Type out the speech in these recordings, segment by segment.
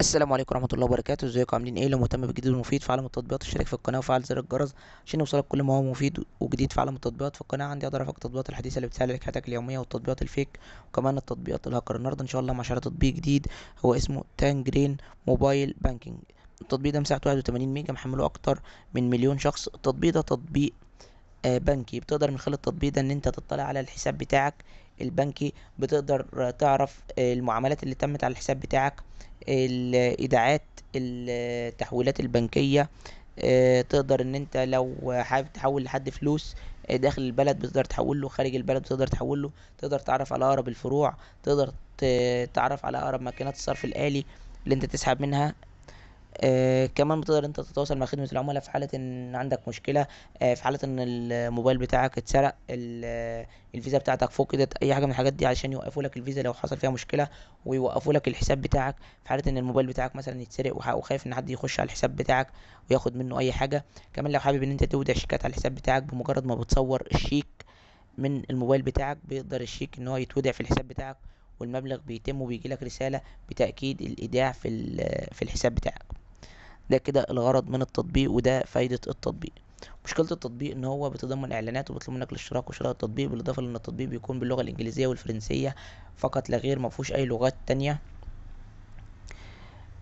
السلام عليكم ورحمة الله وبركاته. ازيكم عاملين ايه؟ لو مهتم بالجديد والمفيد في عالم التطبيقات اشترك في القناة وفعل زر الجرس عشان يوصلك كل ما هو مفيد وجديد في عالم التطبيقات. في القناة عندي اقدر افك التطبيقات الحديثة اللي بتسهل عليك حياتك اليومية والتطبيقات الفيك وكمان التطبيقات الهاكر. النهاردة ان شاء الله مع شرح تطبيق جديد هو اسمه تانجرين موبايل بانكينج. التطبيق ده مساحته 81 ميجا، محمله اكتر من مليون شخص. التطبيق ده تطبيق بنكي. بتقدر من خلال التطبيق ده ان انت تطلع على الحساب بتاعك البنكي، بتقدر تعرف المعاملات اللي تمت على الحساب بتاعك، الايداعات، التحويلات البنكية. تقدر ان انت لو حابب تحول لحد فلوس داخل البلد بتقدر تحول له، خارج البلد بتقدر تحول له، تقدر تعرف على اقرب الفروع، تقدر تعرف على اقرب ماكينات الصرف الآلي اللي انت تسحب منها. كمان بتقدر انت تتواصل مع خدمة العملاء في حالة ان عندك مشكلة، في حالة ان الموبايل بتاعك اتسرق، الفيزا بتاعتك فقدت، اي حاجة من الحاجات دي، علشان يوقفوا لك الفيزا لو حصل فيها مشكلة، ويوقفوا لك الحساب بتاعك في حالة ان الموبايل بتاعك مثلا يتسرق وخايف ان حد يخش على الحساب بتاعك وياخد منه اي حاجة. كمان لو حابب ان انت تودع شيكات على الحساب بتاعك، بمجرد ما بتصور الشيك من الموبايل بتاعك بيقدر الشيك ان هو يتودع في الحساب بتاعك، والمبلغ بيتم وبيجي لك رسالة بتأكيد الإيداع في الحساب بتاعك. ده كده الغرض من التطبيق، وده فايدة التطبيق. مشكلة التطبيق ان هو بيتضمن اعلانات وبيطلب منك الاشتراك وشراء التطبيق، بالاضافة لان التطبيق بيكون باللغة الانجليزية والفرنسية فقط لا غير، مفهوش اي لغات تانية.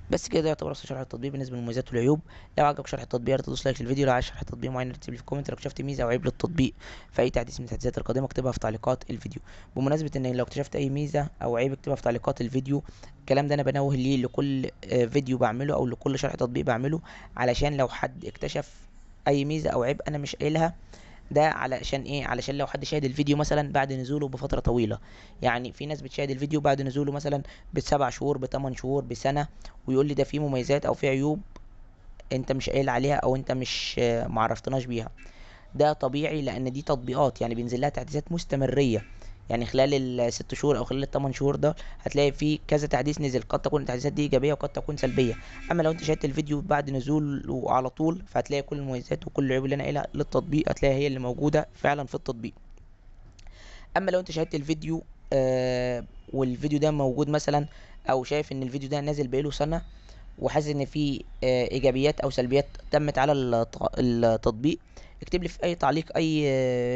بس كده يعتبر اصلا شرح التطبيق بالنسبه للمميزات والعيوب. لو عجبك شرح التطبيق يا ريت تدوس لايك للفيديو. لو عايز شرح تطبيق معين اكتب لي في كومنت. لو اكتشفت ميزه او عيب للتطبيق في اي تحديث من التحديثات القادمه اكتبها في تعليقات الفيديو. بمناسبه ان لو اكتشفت اي ميزه او عيب اكتبها في تعليقات الفيديو. الكلام ده انا بنوه ليه لكل فيديو بعمله او لكل شرح تطبيق بعمله، علشان لو حد اكتشف اي ميزه او عيب انا مش قايلها. ده علشان ايه؟ علشان لو حد شاهد الفيديو مثلا بعد نزوله بفتره طويله، يعني في ناس بتشاهد الفيديو بعد نزوله مثلا ب7 شهور، ب8 شهور، بسنه، ويقول لي ده فيه مميزات او فيه عيوب انت مش قايل عليها او انت مش معرفتناش بيها. ده طبيعي لان دي تطبيقات، يعني بينزل لها تحديثات مستمريه. يعني خلال ال6 شهور او خلال ال8 شهور ده هتلاقي في كذا تحديث نزل، قد تكون التحديثات دي ايجابيه وقد تكون سلبيه. اما لو انت شاهدت الفيديو بعد نزوله على طول فهتلاقي كل المميزات وكل العيوب اللي انا قايلها للتطبيق هتلاقي هي اللي موجوده فعلا في التطبيق. اما لو انت شاهدت الفيديو والفيديو ده موجود مثلا، او شايف ان الفيديو ده نازل بقاله سنه وحاسس ان في ايجابيات او سلبيات تمت على التطبيق، اكتب لي في اي تعليق اي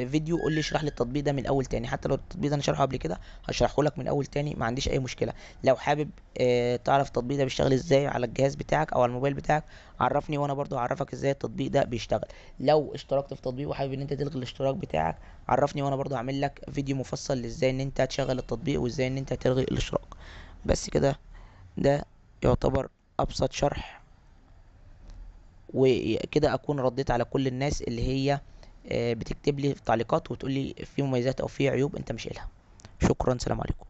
فيديو، قول لي اشرح لي التطبيق ده من الاول تاني. حتى لو التطبيق ده انا شرحه قبل كده هشرحه لك من اول تاني، ما عنديش اي مشكله. لو حابب تعرف التطبيق ده بيشتغل ازاي على الجهاز بتاعك او على الموبايل بتاعك عرفني، وانا برضو هعرفك ازاي التطبيق ده بيشتغل. لو اشتركت في تطبيق وحابب ان انت تلغي الاشتراك بتاعك عرفني، وانا برضو هعمل لك فيديو مفصل ازاي ان انت تشغل التطبيق وازاي ان انت تلغي الاشتراك. بس كده، ده يعتبر ابسط شرح، وكده اكون رديت على كل الناس اللي هي بتكتب لي في تعليقات وتقول لي في مميزات او في عيوب انت مش قايلها. شكرا، سلام عليكم.